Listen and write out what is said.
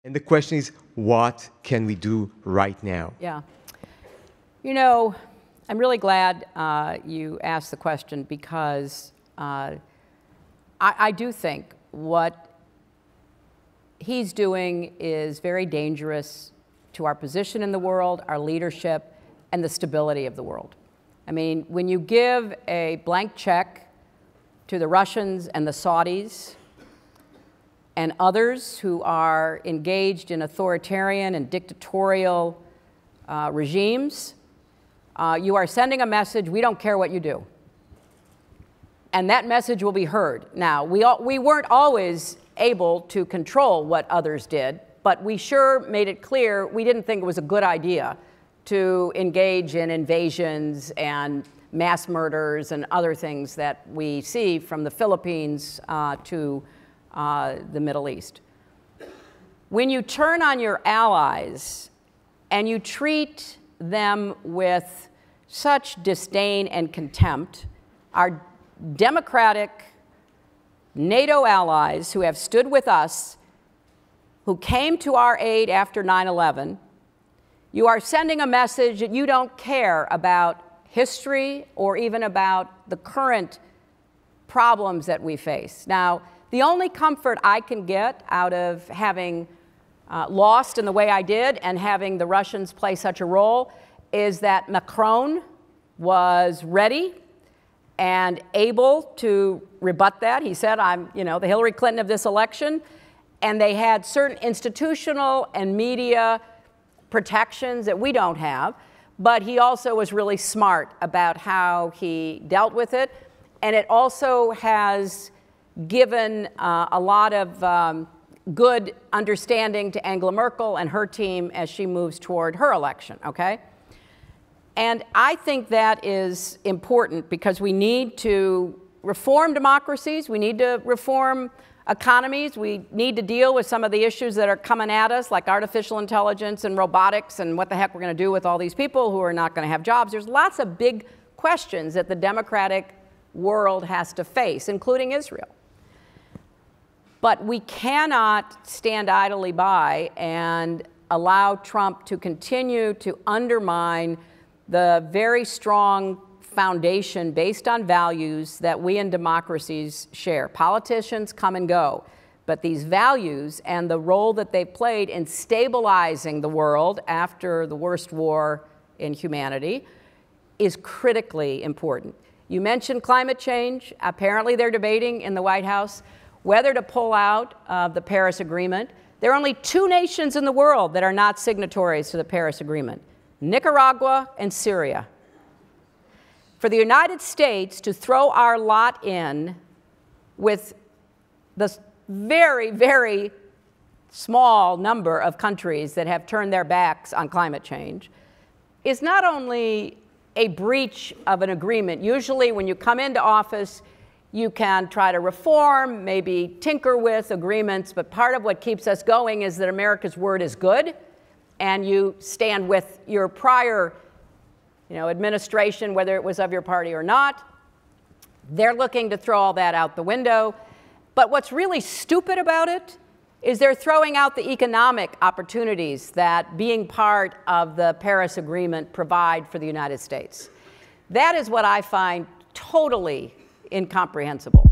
And the question is, what can we do right now? Yeah. You know, I'm really glad you asked the question, because I do think what he's doing is very dangerous to our position in the world, our leadership, and the stability of the world. I mean, when you give a blank check to the Russians and the Saudis and others who are engaged in authoritarian and dictatorial regimes, you are sending a message: we don't care what you do. And that message will be heard. Now, we weren't always able to control what others did, but we sure made it clear we didn't think it was a good idea to engage in invasions and mass murders and other things that we see from the Philippines to the Middle East. When you turn on your allies and you treat them with such disdain and contempt, our democratic NATO allies who have stood with us, who came to our aid after 9/11, you are sending a message that you don't care about history or even about the current problems that we face. Now, the only comfort I can get out of having lost in the way I did and having the Russians play such a role is that Macron was ready and able to rebut that. He said, I'm, the Hillary Clinton of this election. And they had certain institutional and media protections that we don't have. But he also was really smart about how he dealt with it. And it also has given a lot of good understanding to Angela Merkel and her team as she moves toward her election, okay? And I think that is important, because we need to reform democracies, we need to reform economies, we need to deal with some of the issues that are coming at us, like artificial intelligence and robotics and what the heck we're going to do with all these people who are not going to have jobs. There's lots of big questions that the democratic world has to face, including Israel. But we cannot stand idly by and allow Trump to continue to undermine the very strong foundation based on values that we in democracies share. Politicians come and go, but these values and the role that they played in stabilizing the world after the worst war in humanity is critically important. You mentioned climate change. Apparently they're debating in the White House whether to pull out of the Paris Agreement. There are only 2 nations in the world that are not signatories to the Paris Agreement: Nicaragua and Syria. For the United States to throw our lot in with the very, very small number of countries that have turned their backs on climate change is not only a breach of an agreement. Usually when you come into office, you can try to reform, maybe tinker with agreements, but part of what keeps us going is that America's word is good, and you stand with your prior administration, whether it was of your party or not. They're looking to throw all that out the window. But what's really stupid about it is they're throwing out the economic opportunities that being part of the Paris Agreement provide for the United States. That is what I find totally incomprehensible.